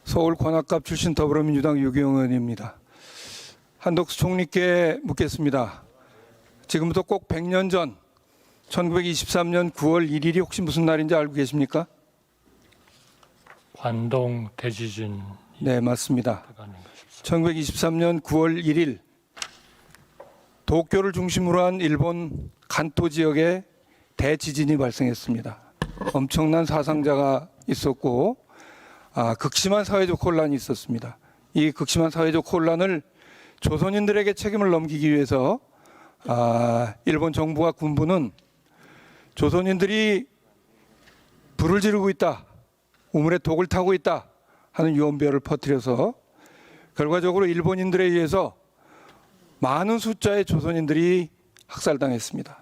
서울 관악갑 출신 더불어민주당 유기영 의원입니다. 한덕수 총리께 묻겠습니다. 지금부터 꼭 100년 전 1923년 9월 1일이 혹시 무슨 날인지 알고 계십니까? 관동 대지진. 네, 맞습니다. 1923년 9월 1일 도쿄를 중심으로 한 일본 간토 지역에 대지진이 발생했습니다. 엄청난 사상자가 있었고 극심한 사회적 혼란이 있었습니다. 이 극심한 사회적 혼란을 조선인들에게 책임을 넘기기 위해서 일본 정부와 군부는 조선인들이 불을 지르고 있다, 우물에 독을 타고 있다 하는 유언비어를 퍼뜨려서 결과적으로 일본인들에 의해서 많은 숫자의 조선인들이 학살당했습니다.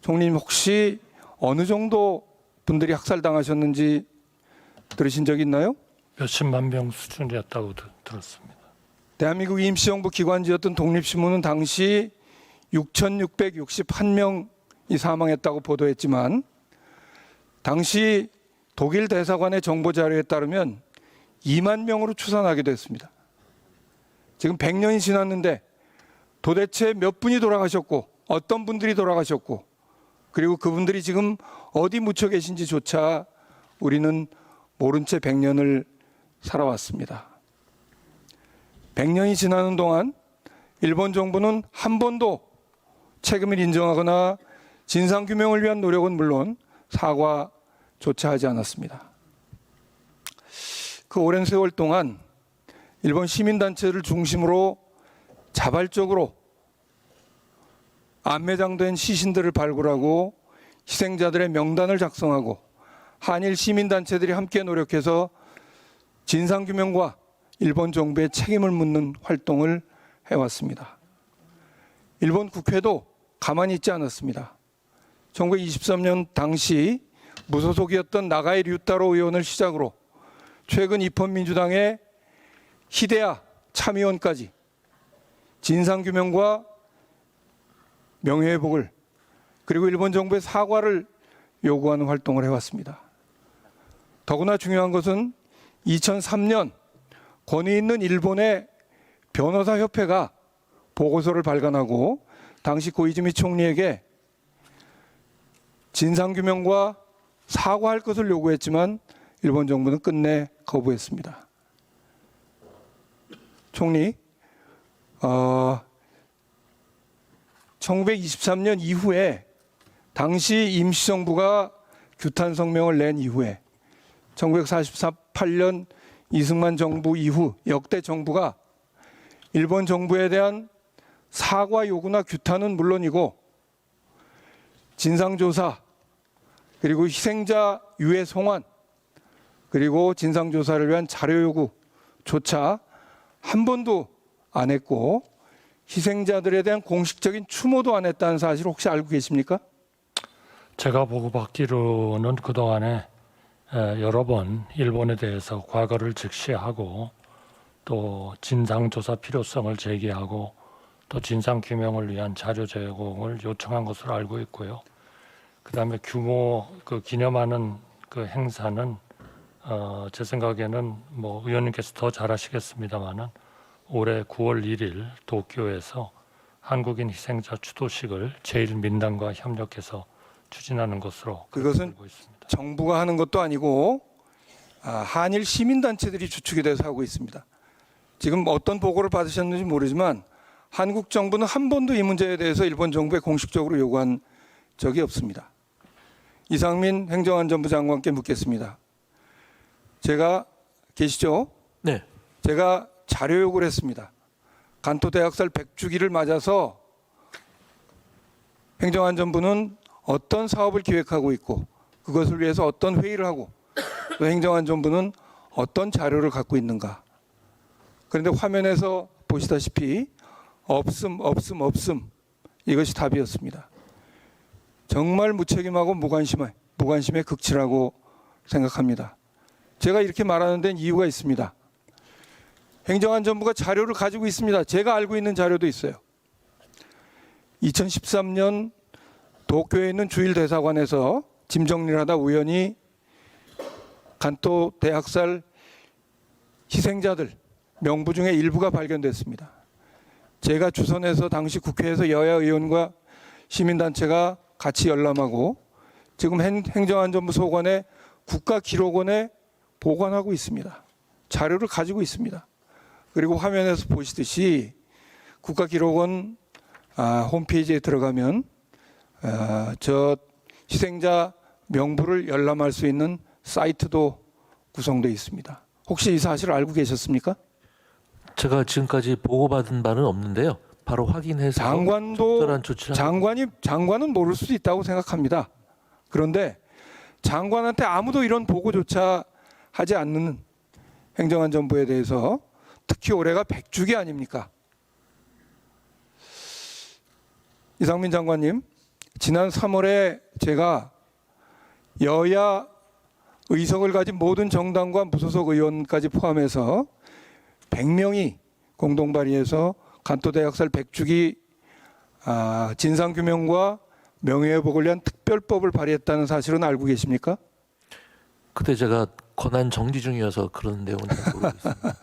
총리님 혹시 어느 정도 분들이 학살당하셨는지 들으신 적 있나요? 몇십만 명 수준이었다고 들었습니다. 대한민국 임시정부 기관지였던 독립신문은 당시 6,661명이 사망했다고 보도했지만 당시 독일 대사관의 정보 자료에 따르면 2만 명으로 추산하기도 했습니다. 지금 100년이 지났는데 도대체 몇 분이 돌아가셨고 어떤 분들이 돌아가셨고 그리고 그분들이 지금 어디 묻혀 계신지조차 우리는 모른 채 100년을 살아왔습니다. 100년이 지나는 동안 일본 정부는 한 번도 책임을 인정하거나 진상규명을 위한 노력은 물론 사과조차 하지 않았습니다. 그 오랜 세월 동안 일본 시민단체를 중심으로 자발적으로 안매장된 시신들을 발굴하고 희생자들의 명단을 작성하고 한일 시민단체들이 함께 노력해서 진상규명과 일본 정부의 책임을 묻는 활동을 해왔습니다. 일본 국회도 가만히 있지 않았습니다. 1923년 당시 무소속이었던 나가이 류타로 의원을 시작으로 최근 입헌민주당의 히데야 참의원까지 진상규명과 명예회복을 그리고 일본 정부의 사과를 요구하는 활동을 해왔습니다. 더구나 중요한 것은 2003년 권위 있는 일본의 변호사협회가 보고서를 발간하고 당시 고이즈미 총리에게 진상규명과 사과할 것을 요구했지만 일본 정부는 끝내 거부했습니다. 총리, 1923년 이후에 당시 임시정부가 규탄 성명을 낸 이후에 1948년 이승만 정부 이후 역대 정부가 일본 정부에 대한 사과 요구나 규탄은 물론이고 진상조사 그리고 희생자 유해 송환 그리고 진상조사를 위한 자료 요구조차 한 번도 안 했고 희생자들에 대한 공식적인 추모도 안 했다는 사실 혹시 알고 계십니까? 제가 보고받기로는 그동안에 여러 번 일본에 대해서 과거를 직시하고 또 진상조사 필요성을 제기하고 또 진상규명을 위한 자료 제공을 요청한 것으로 알고 있고요. 그다음에 규모 기념하는 그 행사는 제 생각에는 뭐 의원님께서 더 잘 아시겠습니다만은 올해 9월 1일 도쿄에서 한국인 희생자 추도식을 제1민단과 협력해서 추진하는 것으로 그것은 알고 있습니다. 정부가 하는 것도 아니고 한일 시민단체들이 주축이 돼서 하고 있습니다. 지금 어떤 보고를 받으셨는지 모르지만 한국 정부는 한 번도 이 문제에 대해서 일본 정부에 공식적으로 요구한 적이 없습니다. 이상민 행정안전부 장관께 묻겠습니다. 제가 계시죠? 네. 제가 자료 요구를 했습니다. 간토 대학살 100주기를 맞아서 행정안전부는 어떤 사업을 기획하고 있고 그것을 위해서 어떤 회의를 하고 또 행정안전부는 어떤 자료를 갖고 있는가. 그런데 화면에서 보시다시피 없음 이것이 답이었습니다. 정말 무책임하고 무관심의 극치라고 생각합니다. 제가 이렇게 말하는 데는 이유가 있습니다. 행정안전부가 자료를 가지고 있습니다. 제가 알고 있는 자료도 있어요. 2013년 도쿄에 있는 주일대사관에서 짐 정리를 하다 우연히 간토 대학살 희생자들 명부 중에 일부가 발견됐습니다. 제가 주선해서 당시 국회에서 여야 의원과 시민단체가 같이 열람하고 지금 행정안전부 소관에 국가기록원에 보관하고 있습니다. 자료를 가지고 있습니다. 그리고 화면에서 보시듯이 국가기록원 홈페이지에 들어가면 저 희생자 명부를 열람할 수 있는 사이트도 구성되어 있습니다. 혹시 이 사실을 알고 계셨습니까? 제가 지금까지 보고받은 바는 없는데요. 바로 확인해서 적절한 조치를 장관은 모를 수도 있다고 생각합니다. 그런데 장관한테 아무도 이런 보고조차 하지 않는 행정안전부에 대해서 특히 올해가 100주기 아닙니까? 이상민 장관님, 지난 3월에 제가 여야 의석을 가진 모든 정당과 무소속 의원까지 포함해서 100명이 공동 발의해서 간토대학살 100주기 진상규명과 명예회복을 위한 특별법을 발의했다는 사실은 알고 계십니까? 그때 제가 권한 정지 중이어서 그런 내용은 잘 모르고 있습니다.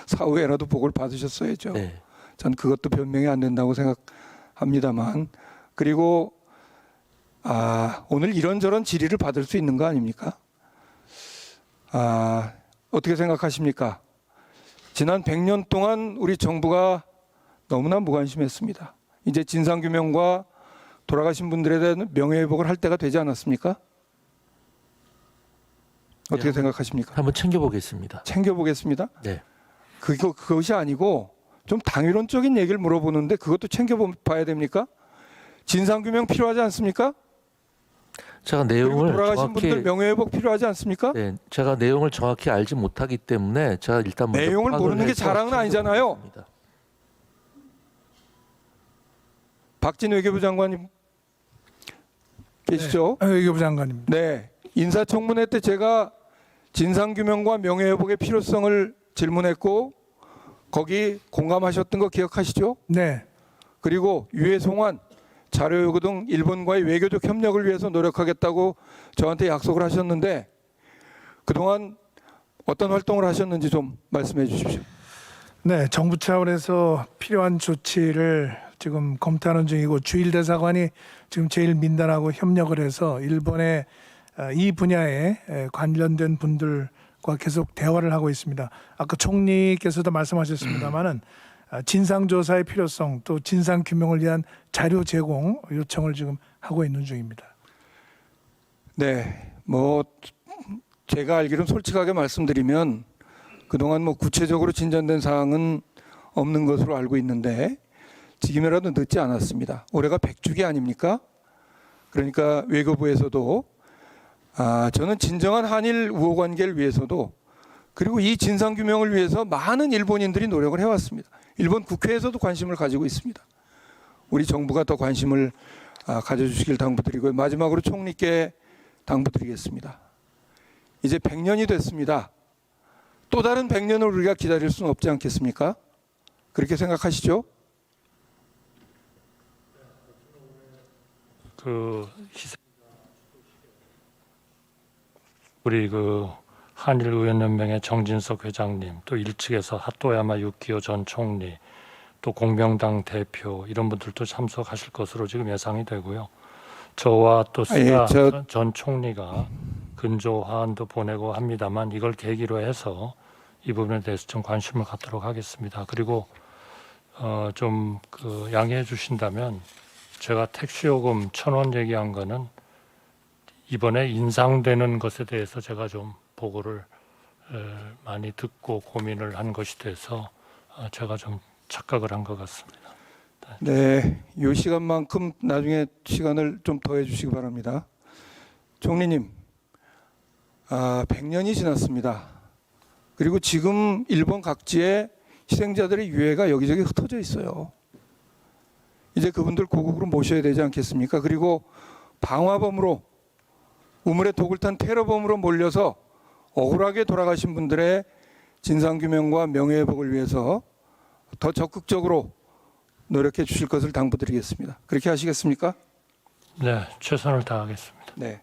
사후에라도 보고를 받으셨어야죠. 네. 전 그것도 변명이 안 된다고 생각합니다만, 그리고 오늘 이런저런 질의를 받을 수 있는 거 아닙니까? 어떻게 생각하십니까? 지난 100년 동안 우리 정부가 너무나 무관심했습니다. 이제 진상규명과 돌아가신 분들에 대한 명예회복을 할 때가 되지 않았습니까? 어떻게 생각하십니까? 한번 챙겨보겠습니다. 챙겨보겠습니다. 네. 그것이 아니고 좀 당위론적인 얘기를 물어보는데 그것도 챙겨봐야 됩니까? 진상규명 필요하지 않습니까? 제가 그리고 내용을 돌아가신 정확히 분들 명예회복 필요하지 않습니까? 네, 제가 내용을 정확히 알지 못하기 때문에 제가 일단 먼저 내용을 파악을 모르는 게 해서 자랑은 아니잖아요. 챙겨보겠습니다. 박진 외교부 장관님 계시죠? 네, 외교부 장관입니다. 네. 인사청문회 때 제가 진상규명과 명예회복의 필요성을 질문했고 거기 공감하셨던 거 기억하시죠? 네, 그리고 유해 송환, 자료 요구 등 일본과의 외교적 협력을 위해서 노력하겠다고 저한테 약속을 하셨는데 그동안 어떤 활동을 하셨는지 좀 말씀해 주십시오. 네, 정부 차원에서 필요한 조치를 지금 검토하는 중이고 주일 대사관이 지금 제일 민단하고 협력을 해서 일본의 이 분야에 관련된 분들과 계속 대화를 하고 있습니다. 아까 총리께서도 말씀하셨습니다마는 진상조사의 필요성 또 진상규명을 위한 자료 제공 요청을 지금 하고 있는 중입니다. 네, 제가 알기로는 솔직하게 말씀드리면 그동안 구체적으로 진전된 사항은 없는 것으로 알고 있는데 지금이라도 늦지 않았습니다. 올해가 100주기 아닙니까? 그러니까 외교부에서도 저는 진정한 한일 우호 관계를 위해서도 그리고 이 진상규명을 위해서 많은 일본인들이 노력을 해왔습니다. 일본 국회에서도 관심을 가지고 있습니다. 우리 정부가 더 관심을 가져주시길 당부드리고요. 마지막으로 총리께 당부드리겠습니다. 이제 100년이 됐습니다. 또 다른 100년을 우리가 기다릴 수는 없지 않겠습니까? 그렇게 생각하시죠? 우리 한일의원연맹의 정진석 회장님, 또 일측에서 하토야마 유키오 전 총리, 또 공명당 대표 이런 분들도 참석하실 것으로 지금 예상이 되고요. 저와 또 스가 전 총리가 근조 화환도 보내고 합니다만 이걸 계기로 해서 이 부분에 대해서 좀 관심을 갖도록 하겠습니다. 그리고 좀 양해해 주신다면 제가 택시 요금 1,000원 얘기한 거는 이번에 인상되는 것에 대해서 제가 좀 보고를 많이 듣고 고민을 한 것이 돼서 제가 좀 착각을 한 것 같습니다. 네, 이 시간만큼 나중에 시간을 좀 더해 주시기 바랍니다. 총리님, 100년이 지났습니다. 그리고 지금 일본 각지에 희생자들의 유해가 여기저기 흩어져 있어요. 이제 그분들 고국으로 모셔야 되지 않겠습니까? 그리고 방화범으로 우물에 독을 탄 테러범으로 몰려서 억울하게 돌아가신 분들의 진상규명과 명예회복을 위해서 더 적극적으로 노력해 주실 것을 당부드리겠습니다. 그렇게 하시겠습니까? 네, 최선을 다하겠습니다. 네.